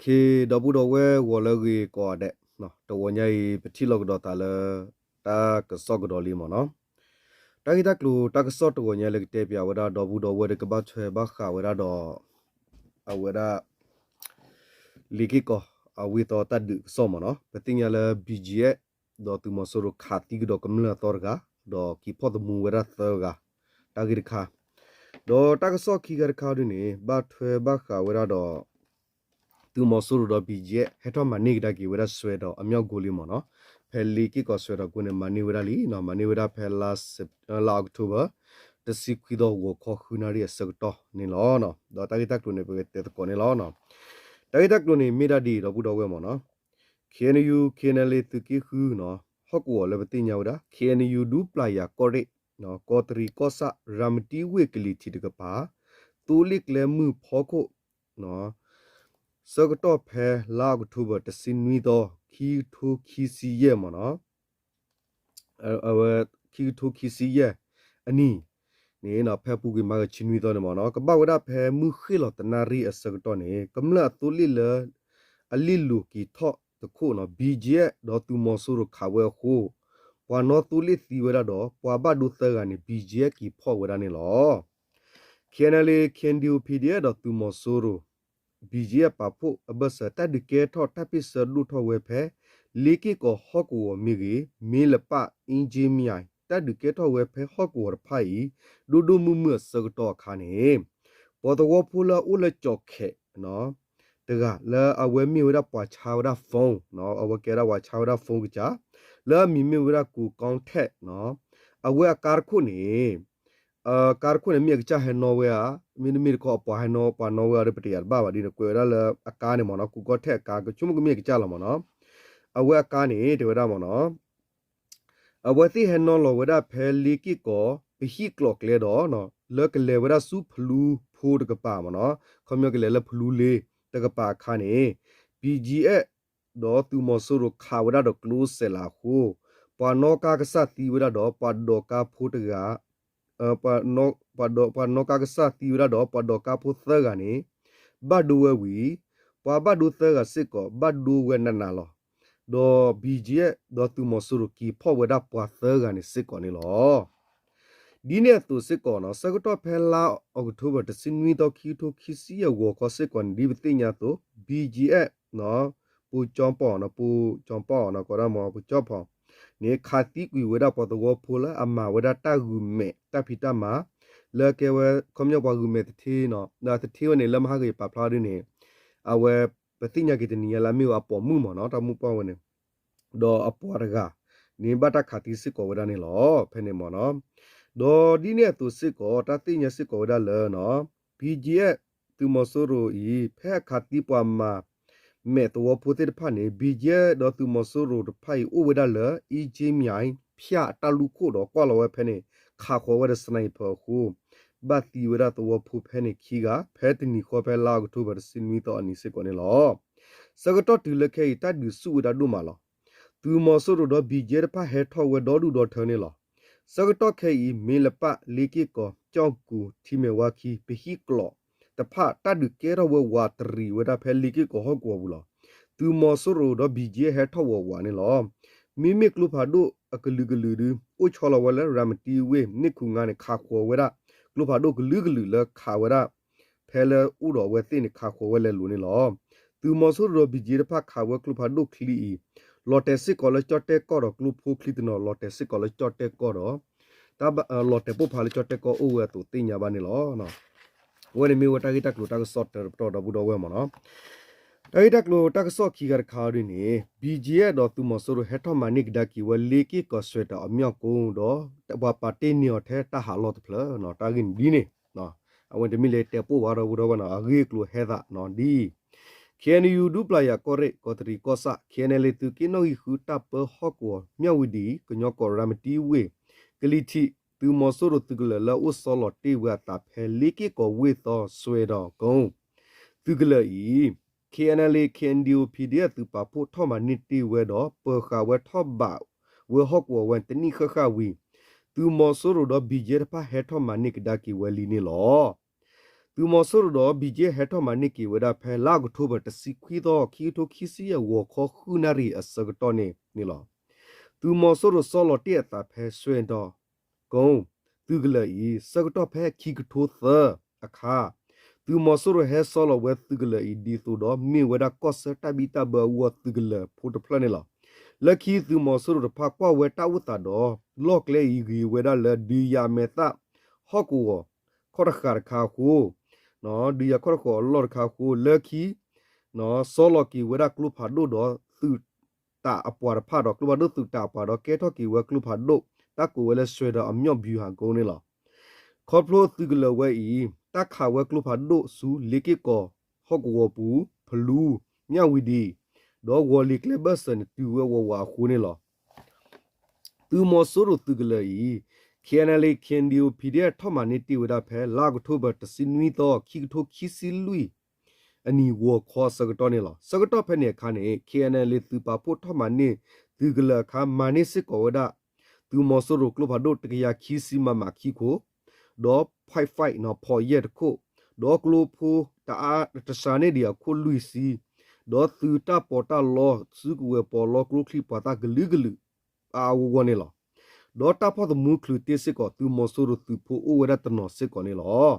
Okay, double the way wallagi ko de no to wanyai petilog do tala ta ka sok do li mo no ta ki ta klu ta ka sok to wanyai le te pya wada double do we de ka ba chwe ba kha wada do a wada liki ko a wi to ta du so mo no peting ya le bje do tu mo so ro khati do kam la tor ga do ki pho mu wada tho ga ta ki kha do ta ka sok ki ga kha du ni ba chwe ba kha wada do tu mo so ro bije heto mani da ki wera swe do amyo goli mo no pheli ki ko swe do ku ne mani wera li no mani wera phela la october the sikwi do wo kho khuna ri sak to ni lo no do ta ki tak tu ne pe te ko ni lo no ta ki tak tu ni mi da di do bu do we mo no knu knle tu ki khu no hok wo le ti nya da knu du playa kore no ko tri ko sa ramti we kli thi de pa tu lik le mu pho ko noစကတော့ဖဲလောက်ထူဘတစင်နွီတော့ခီထူခီစီရဲ့မနော်ခီထူခီစီရဲ့အနီနေနော်ဖဲပူကီမာချင်းနွီတော့မနော်ကပဝဒဖဲမှုခိလတနာရီအစကတော့နေကမလာတူလီလအလီလူကီထော့တခုနော်ဘီဂျီတော့သူမဆူရခဝဲခုပွာနော်တူလီသီဝရတော့ပွာဘဒုသကနေဘီဂျီကီဖော့ဝရနေလောKNL KNDU PDF တော့သူမဆူရBGA ပါဖို့အဘစတဒကေထော့တပ်ပစ္စလူထောဝဲဖဲလီကီကိုဟော့ကိုမီဂီမီလပအင်ဂျီမြိုင်တဒကေထောဝဲဖဲဟော့ကိုရဖိုင်ဒူဒူမှုမစကတော့ခါနေပေါ်တော့ဖူလာဦးလကြော့ခဲနော်တကလာအဝဲမီဝရပွားချာဝရဖုန်းနော်အဝကဲရဝါချာဝရဖုန်းကကြလာမီမီဝရကူကောင်းထက်နော်အဝဲကာခုနေကာခုနေမြေကချဟနော်ဝဲမင်းမီကောပွားဟနော်ပွားနော်ဝဲရပတီရဘာဝဒီကွေရလအကားနေမနော်ကူကောထက်ကာကချုံကမြေကချလာမနော်အဝဲကားနေတေဝရမနော်အဝဲသိဟနော်လောဝဒဖဲလီကီကောပဟီကလော့ကလေတော့နော်လကလေဝရစုဖလူဖိုးတကပါမနော်ခမြေကလေလဖလူလေတကပါခါနေ BGA တော့သူမဆိုရခါဝရတော့ close ဆလာခုပွာနောကာကစတီဝရတော့ပဒေါ်ကာဖိုးတကpa no ka sa ti ra do pa do ka phu tha ga ni ba du we wi pa ba du tha ga sit ko ba du we na na lo do bj do tu mo su ru ki pho we da pa tha ga ni sit ko ni lo di ne tu sit ko no sa ko to phe la october de sin wi do ki to ki si ye wo ko sit ko ni bi ti nya to bj no pu chom po no pu chom po no ko ra mo pu chom poနေခါတိကွေဝဒပေါ်တော့ဖိုလာအမဝဒတာဂူမေတပိတမလကေဝကွန်မြဘဂူမေတီနော်နာတီဝနေလမဟာကေပပလာဒနေအဝဲပတိညာကေတနီလာမီအပေါ်မှုမနော်တမှုပေါ်ဝင်ဒေါ်အပေါ်ရကနေဘတာခါတိစစ်ကောဝဒနေလောဖဲနေမနော်ဒေါ်ဒီနေသူစစ်ကောတတိညာစစ်ကောဝဒလဲနော် BGF သူမဆိုရိုဤဖဲခါတိပွားမှာမေตัวพูดที่ผ่านเนี่ยบีเจดอตุมอสโรดไพ่อุเวดาเลอีเจมีไอพยาตาลุโคดอกว่าเราเพเนี่ยขาขวดสไนเปอร์คูบัดตีเวดาตัวพูเพเนี่ยขี้กาเพตินิขวเพลากทูบัดสินมีต่ออันนี้สิก่อนเนี่ยหรอสกตอตุเลเคตัดดูสู้ดาดูมาหรอตุมอสโรดบีเจพะเฮทอเวดอดูดอเทเนี่ยหรอสกตอเคอีเมลปะเลกิก็เจ้ากูที่เมวาคีไปฮิกลอแต่พะตัดดูเกระเววาตรีเวดาเพลิกิก็ฮอกว่าบุลอသူမဆရဒဘီဂျေဟထဝဝနေလောမိမိကလူဖာဒိုအကလူကလူဒူအိုချောလဝလရမတီဝေနိခုငါနေခါခေါ်ဝရကလူဖာဒိုကလူကလူလခါဝရဖဲလဥတော်ဝဲသိနေခါခေါ်ဝဲလဲလူနေလောသူမဆရဒဘီဂျေဖာခါဝကလူဖာဒိုခလီလော်တက်စစ်ကောလချတ်တက်ကောကလူဖိုခလီတနော်လော်တက်စစ်ကောလချတ်တက်ကောတာလော်တက်ပိုဖာလချတ်တက်ကောအိုဝဲတူတင်ညာပါနေလောနော်ဝဲနေမီဝတာဂီတကလူတာကဆော့တော်တော်ဘူးတော်ဝဲမနော်တိုင်တက်လို့တက်ဆော့ခီကခါရင်းနေ BGA တော့သူမဆိုရဟက်ထမနိကဒါကီဝလီကီကောဆွေတာအမြောက်ကုန်းတော့တဘပါတေနီယထဲတဟာလော့ဖလနော်တာဂင်ဒီနေနော်အဝန်တမီလေတက်ပို့ဝါတော့ဘူးတော့နော်အဂေကလိုဟဲတာနော်ဒီ KNU ဒူပလာယာကောရဲကောတရီကောဆာ KNL သူကင်းနိုဟူတပ်ပဟော့ကောမြောက်ဝဒီကညောကောရမတီဝေကလီတီသူမဆိုရသူကလလောဆောလော်တီဝတာဖဲလီကီကောဝေသောဆွေတော့ကုန်းသူကလေKNL KNDU PDF သူပါဖို့ထောမနစ်တီဝဲတော့ပခါဝဲထောဘာဝဲဟော့ကောဝန်တနိခခဝီသူမဆိုရတော့ဘီဂျေဖာဟဲထောမနစ်ဒါကီဝဲလီနေလော သူမဆိုတော့ BJ ဟက်ထမနိကီဝဒဖဲလာကထိုဘတစီခွီတော့ခီတိုခီစီယဝခခုနာရီအစကတော့နေနီလောသူမဆိုတော့ဆောလတိအတာဖဲဆွေတော့ကုံသူကလေးစကတော့ဖဲခီကထိုသအခါသူမဆိုရဟဲဆောလဝဲသူကလေးဒီဆိုတော့မိဝဒကောစတဘီတဘဝသူကလေးဖိုတဖလနေလောလက်ခီသူမဆိုရဖာကွာဝဲတာဝတာတော့လော့ကလေးဤဝဲဒါလဒီယာမေတာဟော့ကူခေါ်ခါခါခုနော်ဒီရခေါ်ခေါ်လော်ခါခုလက်ခီနော်ဆောလကီဝဲဒါကလုဖာဒိုတော့သူတာအပွားဖာတော့ကလုဖာဒိုသူတာပါတော့ကဲတော့ကီဝဲကလုဖာဒိုတာကိုဝဲလဲဆွေတော့အမြော့ဘီဟာကုန်းနေလောခေါပလိုသူကလဝဲဤတခါဝဲကလုဖာဒိုဆူလေကီကောဟော့ကောပူဖလူမြဝီဒီဒေါ်ဝလီကလဘဆန်တူဝဲဝါခုနေလောသူမဆိုရသူကလေး KNL KNDO PDF ထမနေတီဝဒဖဲလာကထိုဘတစင်ဝီတော့ခိကထိုခိစီလူီအနီဝခေါ်စကတော့နေလောစကတော့ဖဲနေခါနေ KNL သူပါဖို့ထမနေသူကလခါမနိစကောဝဒသူမဆိုရကလဘဒိုတကရခိစီမမခိကိုဒေါ်55နော်ဖော်ရက်ကိုဒေါ်ကလိုဖိုတာတဆာနေဒီအခုလူစီဒေါ်သူတာပေါ်တာလောစုကွေပေါ်လောကလုခလီပတာဂလူဂလူအာဝနေလောဒေါ်တာဖော်ဒမူခလူတေစစ်ကောသူမဆိုရသူဖိုအိုဝရတနောစစ်ကောနေလော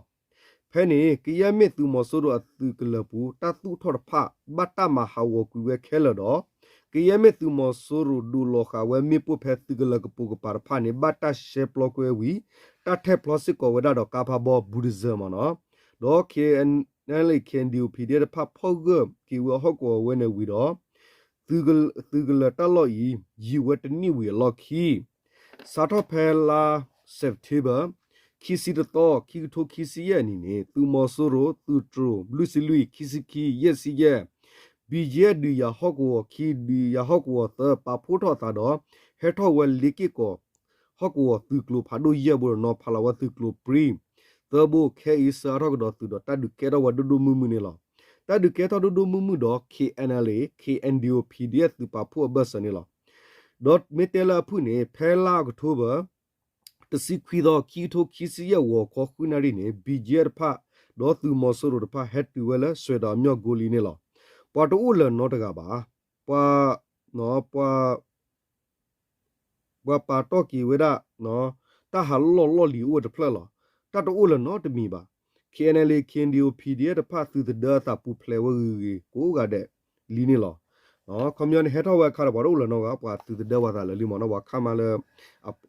ဖဲနေကီယမေသူမဆိုရအသူကလပူတတူထော်ဖာဘတ်တမဟာဝကွေခဲလတော့ကီယမေသူမဆိုရဒူလောခဝဲမေပုဖဲသူကလကပူကပါဖာနေဘတ်တရှေပလောကွေဝီတထက်ပလောစစ်ကောဝဒတော့ကာဖာဘောဘူဒဇမနော်ဒေါ် KNL KNDO PDF ဖဖောဂကီဝဟကောဝဲနေဝီတော့သူကလတလော်ယီဝတနီဝီလော်ခီစာတော့ဖဲလာစက်တီဘာခီစီတော့ခီထိုခီစီရဲ့နီနေသူမဆိုရိုသူထရိုလူစီလူခီစီခီယက်စီရဲ့ဘီဂျေဒီယာဟော့ကောခီဒီယာဟော့ကောသပါဖို့တော့တာတော့ဟက်ထော်ဝဲလီကီကောဟော့ကောသူကလိုဖာဒိုရဲ့ဘောနော်ဖလာဝသူကလိုပရီသဘိုခဲအီစာရော့တော့သူတော့တဒုကဲတော့ဝဒဒုမူမူနေလားတဒုကဲတော့ဒုမူမူတော့ KNL KNDO PDF သူပါဖို့ဘဆနေလားဒေါ်မီတဲလာဖုနေဖဲလာကထိုဘာတစီခွီတော့ခီထိုခီစီရဲ့ဝခေါ်ခုနာရီနေ BJR ဖဒေါ်သူမဆိုရဖဟက်တူဝဲလဲဆွေတော်မြော့ဂိုလီနေလားပေါ်တိုလနော်တကပါပွာနော်ပွာပါတော့ကီဝဲဒါနော်တာဟာလောလီဝတ်ဖလားတတိုလနော်တမီပါ KNL KNDO PDF တဖတ်သူတဲ့တာပူဖလဲဝကိုကတဲ့လီနေလားနော်ကွန်မြူနတီဟက်ထော်ဝဲခါတော့ဘာလို့လဲနော်ကပွာသူတဲ့ဝါသာလေလီမနော်ဝါခါမလဲ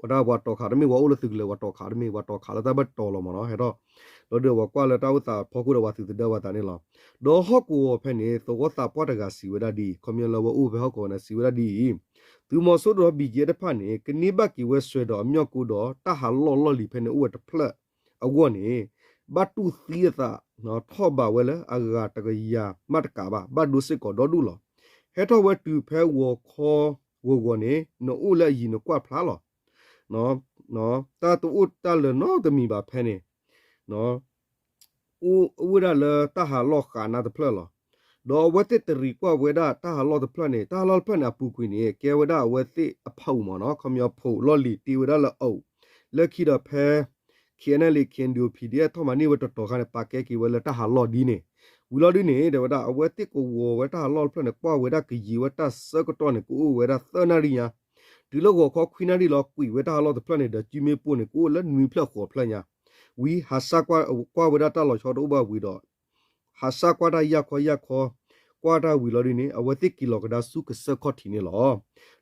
အဒါဝါတော့ခါရမီဝါအိုလသူလေဝါတော့ခါရမီဝါတော့ခါလာတဲ့ဘတ်တော်လောမနော်ဟဲ့တော့လော်ဒဝါကွာလတာဝတာဖောကူတော့ဝါသူတဲ့ဝါသာနေလားဒေါ်ဟော့ကိုဖဲနေသောဝတာပွားတကစီဝဒဒီကွန်မြူလဝအိုဘဟော့ကိုနဲ့စီဝဒဒီသူမဆိုတော့ဘီဂျေတဖာနေကနိဘကီဝဲဆွဲတော့အမြော့ကိုတော့တဟာလော်လီဖဲနေဥဝတဖလက်အဝနေဘတ်တူသီတာနော်ထော့ပါဝဲလဲအဂါတကယာမတ်ကာဘာဘတ်ဒုစစ်ကိုဒေါ်ဒူလောဟဲတော့ဝဲတူဖဲဝခေါ်ဝဝနေနိုအိုလဲယီနကွာဖလားလောနော်တာတူဥတလနော်တမီပါဖဲနေနော်ဥဝရလတာဟာလောခါနာတဖလောဒေါ်ဝတ်တရီကွာဝဲဒါတာဟာလောတဖလနေတာလောဖလနေပူကွီနေကဲဝဒါဝဲတိအဖောက်မနော်ခမျောဖို့လော်လီတီဝဒါလအောလက်ခီတော့ဖဲ KNL KNDO PDF ထမနေဝတတော်ခါနေပါကဲကီဝဲလတာဟာလောဒီနေဝီလော်ဒီနေဒေဝဒအဝဲတစ်ကိုဝဲတာလော်ဖလနေပွားဝဲတာကီဝဲတာစကတော့နေကိုဝဲတာသနာရီယာဒီလောကိုခေါ်ခွီနာရီလောကွီဝဲတာလော်တဖလနေဒဂျီမေပိုနေကိုလက်နွီဖလခေါ်ဖလညာဝီဟာဆာကွာဝဲတာလော်ချောတော့ဘဝီတော့ဟာဆာကွာတာရခေါ်ကွာတာဝီလော်ဒီနေအဝဲတစ်ကီလောကဒါစုကစခေါ်တီနေလော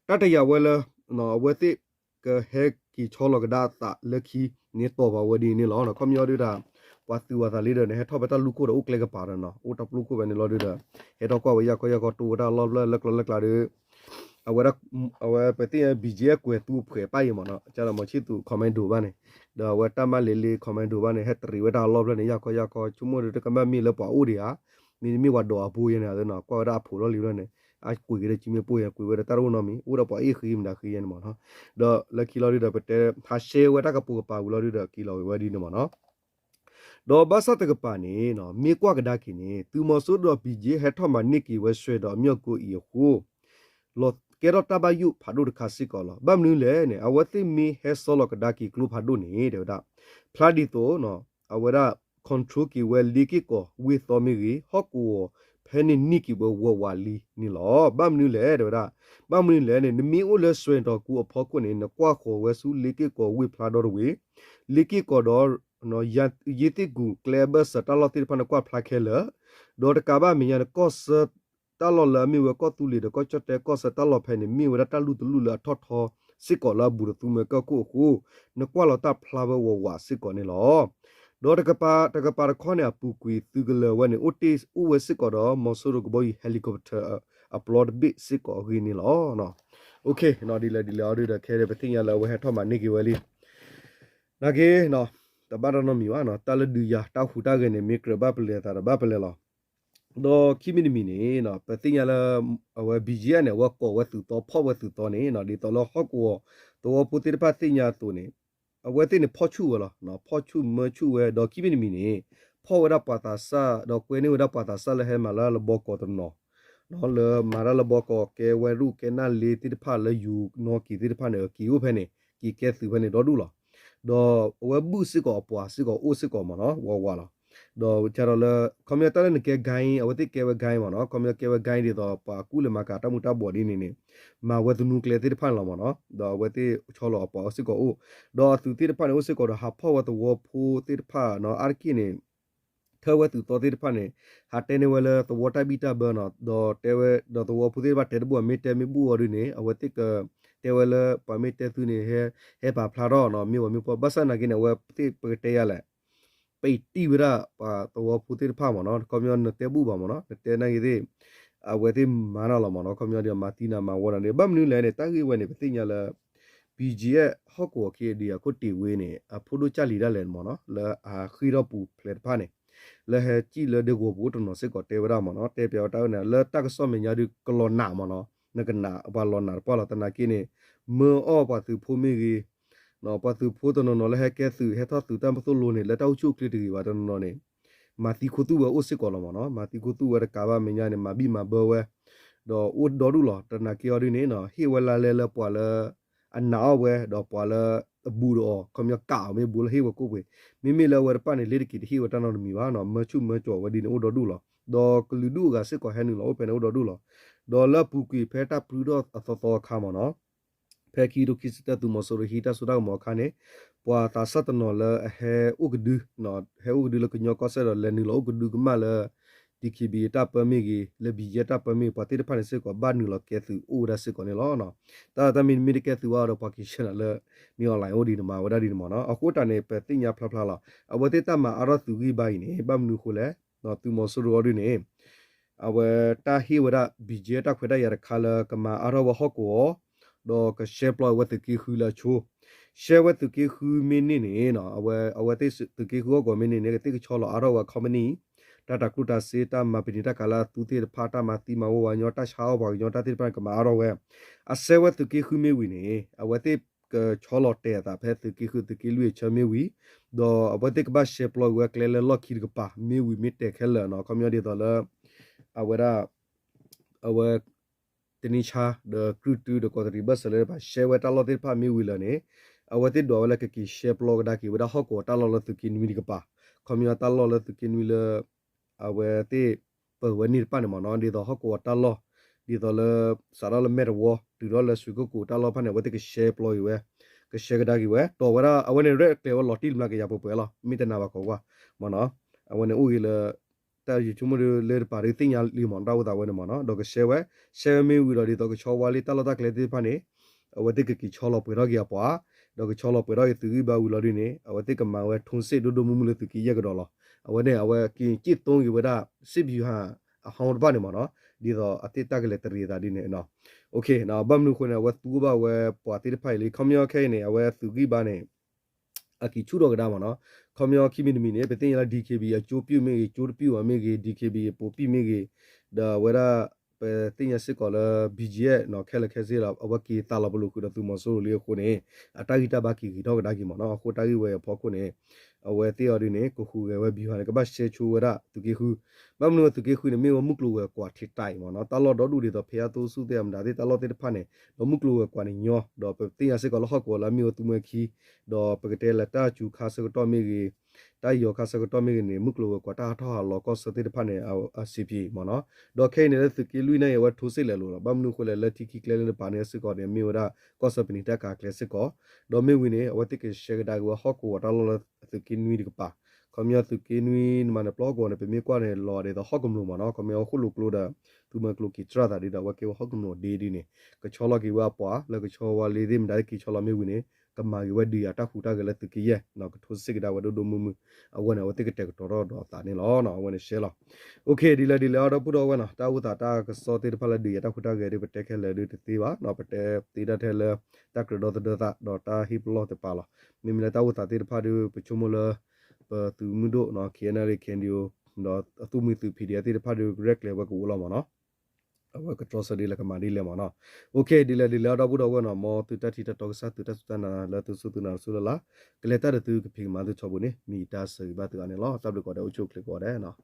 တတရဝဲလနော်အဝဲတစ်ကဟဲကီချောလောကဒါတာလက်ခီနေတော့ဘဝဒီနေလောနော်ကွန်မြူနတီတာဝတ်သူဝါသာလေးတဲ့ဟဲ့ထောက်ပတာလူကိုတော့ဥကလေကပါရနော်ဥတပလူကိုပဲနေလို့တဲ့ဟဲ့တော့ကွာဝရခေါ်တူတာလောလက်လာတဲ့အဝဲပတိဘီဂျီကွယ်သူဖွယ်ပိုင်မနော်ကျတော့မချစ်သူကွန်မန့်ဒူပါနေတော့ဝတ်တမလေးကွန်မန့်ဒူပါနေဟဲ့တရီဝတာလောလည်းရခေါ်ချုံမတဲ့ကမမီလပေါ်ဦးဒီဟာမီဝတ်တော့အပူရနေတယ်နော်ကွာဒါဖူလို့လီလို့နေအကွေရချီမပွေကွေရတာရုံနမီဦးတော့ပေါ်အေးခီမဒါခီရနေမနော်တော့လက်ကီလိုရီတော့ပတဲ့ဟာရှေဝတာကပူကပါဘူးလို့တော့ကီလိုဝဲဒီနေမနော်ဒေါ်ဘာစတကပါနေနော်မြေကွာကဒါကီနေသူမဆိုတော့ဘီဂျေဟက်ထော်မနိကီဝဲဆွဲတော့မြော့ကိုအီဟုလောကေရတာဘယုဖာဒုခါစီကောလဘမ်နူလေနေအဝတိမီဟဲဆောလကဒါကီကလူဖာဒုနေတဲ့ဒါဖလာဒီတိုနော်အဝရ control ki we liki ko we to mi gi hokku pheni niki bo wo wali ni lo bam nu le de da bam nu le ne mi o le swen to ku apho ku ne kwa kho we su liki ko we phla do we liki ko do no yiti gu clever satellite pa na kwa phla khela do ka ba mi ya ko sa ta lo la mi we ko tu li de ko chote ko sa ta lo phe ni mi we ta lu tu lu la tho tho si ko la bu tu me ko ku na kwa lo ta phla wo wa si ko ni lo do ta ka pa kho ne pu kui tu ga le wa ni otis u we si ko do mo so ro go boy helicopter upload bit si ko gi ni lo no okay no di la ri da khe de pa tin ya la we ha tho ma ni ki we li na ke no ta ba no mi wa no ta le du ya ta hu ta ge ne mi kra ba ple ta ba ple lo do kimi ni mi ni no pa tin ya la we bgn ne wa ko wa tu to pho wa tu to ni no di to lo ho ko to pu ti pa tin ya tu niအဝဲတဲ့ဖော့ချူလာနော်ဖော့ချူမချူဝဲဒေါ်ကိမီမီနေဖော့ဝရပါတာစာဒေါ်ကွေနေဝရပါတာစာလဲဟဲမလာလဘောကောတနော်နော်လမာရလဘောကောကဲဝဲရုကဲနာလေတိဖာလဲယူနော်ကီတိဖာနေကီဥဖဲနေကီကဲသူဖဲနေဒေါ်ဒူလာဒေါ်ဝဲဘူစစ်ကောပွားစစ်ကောအိုစစ်ကောမနော်ဝါဝါလာတော့ကျတော့လေကွန်ပျူတာနဲ့ကဲဂိုင်းအဝတိကဲဝဲဂိုင်းမနော်ကွန်ပျူတာကဲဝဲဂိုင်းဒီတော့ပါကူလမကတမှုတာဘော်ဒီနေနေမာဝဲသူနူကလေတိဖာလာမနော်တော့ဝဲတိချောလောပေါ်စစ်ကောအိုတော့သူတိဖာနေအိုစစ်ကောတော့ဟာဖောဝတ်ဝဖိုတိဖာနော်အာကီနေเธอว่าตัวตัวที่พันเนี่ยหาเตนเวลตัวตาบิตาเบอร์นอดอเทวดอตัวผู้ที่ว่าเทบัวไม่เตไม่บัวด้วยเนี่ยเอาไว้ที่ก็เทวลปาไม่เตตัวเนี่ยเฮปาพลาดอนอมีว่ามีพอบัสนากินเอาไว้ที่เปิดเตยแหละไปตีเวลาปาตัวผู้ที่พามันเนาะคอมยอนเตบุบมันเนาะเตนั่งยี่เอาไว้ที่มานาละมันเนาะคอมยอนเดียวมาตีนามาวันนี้บัมนึงเลยเนี่ยตั้งยี่วันเนี่ยไปตีเนี่ยละบีจีเอฮอกวัวคีเดียก็ตีเวเนี่ยพูดจาลีได้เลยมันเนาะแล้วคุยรอปูเพลทพาเนี่ยလဲဟဲကြည်လဲဒီကိုဘူးတော်စကောတေဝရမနော်တေပြောတောင်းနေလဲတက်ဆောမညာဒီကလောနာမနော်နကနာဘာလောနာပေါ်လာတနာကိနေမောပါသူဖိုမီကြီးနော်ပါသူဖိုးတော်နော်လဲဟဲကဲသူဟဲသသူတမ်ပသူလိုနေလဲတောက်ချုပ်ကလေးတီပါတော်နော်နေမာတီခုတူဝအိုစကောလမနော်မာတီခုတူဝရကာဘာမညာနေမာဘီမာဘောဝဲတော့ဥဒေါ်ဒူလောတနာကီယောဒီနေနော်ဟီဝလာလဲလဲပွာလဲအနာဝဲတော့ပွာလဲบูรอคอมยาก่าไม่บูรเฮวกูเวมิเลวรปานี่เลดกิที่วตานอนมีว่าเนาะมชุมจ่อวดินโอดอดูลอดอกลูดูกาสิกอแฮนึลอเป็นโอดอดูลอดอลปูกีเพตาปรูดออตตอคามเนาะเพคีรุคิสตะตุมอโซรฮีตาสุดามอคาเนปวาตาสัตนอลเฮอุกดูเนาะเฮอุกดูลกญอกอเซรเลนิลออุกดูกมาเลဒီခီဘီတာပမီကြီးလေဘီယတာပမီပတိတဖန်စေကောဘာနူလကဲသူအိုရစေကောနေလောနော်တာတမင်မီကဲသူဝါတော့ပါကီရှနလေမီအွန်လိုင်းအိုဒီနမဝဒါဒီနမနော်အခုတနေပဲတင်ညာဖဖလာလာအဝတိတမအရသူကြီးဘိုင်းနေဘမ်နူခိုလေနော်သူမဆူရောဒီနေအဝတာဟီဝဒဘီဂျတာခွေဒရခါလကမအရဝဟကောတော့ကရှေပလဝတ်ကီခူလာချိုရှေဝတ်ကီခူမင်းနေနော်အဝတိသူကီခူကောမင်းနေတိကချောလအရဝကွန်ပဏီတာတာကုတာစေတာမပနိတာကလာသူတေဖာတာမတိမဝဝညောတာချာဘောညောတာတိပန်ကမာရောဝဲအဆေဝတုကိခုမေဝီနေအဝတိကချောလောတေတာဖဲတုကိခုတုကိလူချမေဝီဒေါ်အဝတိကဘရှေပလောဝဲကလေလောခိကပါမေဝီမီတေခဲလနော်ကွန်မြူနီတော်လာအဝရာအဝတနိချာဒကရူတူဒကောတရီဘဆလေပါရှေဝတာလောတိဖာမေဝီလနေအဝတိဒေါ်ဝဲကကိရှေပလောဒါကိဝဒါဟောကောတာလောလတုကိနမီကပါကွန်မြူတာလောလတုကိနဝီလအဝဲတိပဝနိပန်မနော်ဒီတော့ဟကောတာလောဒီတော့လစရလမေရဝဒီတော့လစုကိုတာလောဖနဲ့ဝတိကရှေပလိုယဝဲကရှေကဒါကီဝဲတော့ဝရအဝနေရက်တေဝလော်တီမလာကရပပွဲလောမိတနာဘကောကွာမနော်အဝနေဦလတာယူချုံမလေပါရီတင်ယာလီမန်တော့တာဝနေမနော်တော့ကရှေဝဲရှေမေဝီတော့ဒီတော့ကချောဝါလီတာလောတာကလေတိဖနဲ့အဝတိကကီချောလောပွေတော့ကရပွာတော့ကချောလောပွေတော့သူကြီးဘာဝီလော်ဒီနေအဝတိကမဝဲထုံစစ်ဒိုဒိုမူမူလေသူကြီးရကတော့လောအဝနဲ့အဝကင်ကြစ်တုံးယူဝဒစစ်ဗျူဟာအဟောင်းဘာနေမနော်ဒီတော့အတိတကလေးတရီတာဒီနေနော်โอเคနော်ဘမ်နုခွနဲ့ဝတူဘာဝပွာတိဖိုင်လီကွန်မြူခဲနေအဝသူကြီးဘာနေအကီချူတော့ကဒါမနော်ကွန်မြူခီမီနမီနေပတင်ရ DKB အချိုးပြုမေချိုးပြူအမေကြီး DKB ပိုပြမေကြီးဒါဝရပတင်ရစစ်ကောလ BGA နော်ခဲလခဲစီလာအဝကီတာလဘလူခုတော့သူမဆိုးလေးခုနေအတာဂီတာဘာကီတော့ကဒါကီမနော်ခုတာဂီဝဲဖော်ခုနေ အဝဲတေော်ဒီနေကိုခုကဝဲဘီဟာကဘာရှေချူဝရသူကေခုမမလို့သူကေခုနေမြေမုကလိုဝဲကွာထိတိုင်မနော်တလော်တော်ဒူဒီတော့ဖျားတိုးစုတဲ့မဒါဒီတလော်တဲ့ဖာနေတော့မုကလိုဝဲကွာနေညောတော့တေးရစကလောဟကောလာမျိုးသူမခီတော့ပကတဲ့လက်တာချူခါစကတော့မြေကြီးတိုင်ယောခါစကတော့မြေနေမုကလိုဝဲကွာတာထောလောကောစတဲ့ဖာနေအစီပီမနော်တော့ခဲနေတဲ့သူကေလူနေဝဲထိုးစစ်လေလို့ဘမနုခွလေလက်တီကီကလဲနေပါနေစကောနေမြေဝရကောစပနီတကာကလဲစကောတော့မြေဝင်းနေဝတိကရှေကဒါကဟောကောတာလောသူကင်းဝီဒီကပါခမရသူကင်းဝီမနပလောကောနေပမြေကွာနေလော်တဲ့ဟောကမလို့မနော်ခမရခုလုကလို့ဒါသူမကလုကီထရာဒါဒီဒါဝကေဟောကမလို့ဒေဒီနေကချောလကီဝါပွာလကချောဝါလီဒီမဒါကီချောလမြေဝင်းနေကမာကီဝဒီယာတာဖူတာကလည်းသူကီရဲ့နော်ကထိုစစ်ကဒါဝဒဒမမအဝနဝတိကတက်တော်တော့တာနေလောနော်အဝနရှဲလောโอเคဒီလေတော့ပူတော့ဝနတာဝတာတာကစောတေဖလာဒီယာတာဖူတာကရေပတက်ခဲလေဒီတီပါနော်ပတက်တီဒါထဲလေတက်ကတော်တော့တာဟိပလောတပါလောမိမလတာဝတာတေဖာဒီပချုမလာပသူမှုတို့နော်ခေနရီကန်ဒီယိုနော်အတူမီသူပီဒီယာတေဖာဒီဂရက်လေဘကူလောမနော်အဝကတော်စဒီလကမာဒီလေမနော်โอเคဒီလေတော့ဘူးတော့ဝနော်မောတူတတီတော့ဆတ်တူတစတနာလာတူစုတူနာဆူလာကလေတာတူကဖိမာတူချဘူးနေမီတာစေဘတ်ကနေလောတပ်လို့ကောတဲ့အချို့ကလစ်ကောတယ်နော်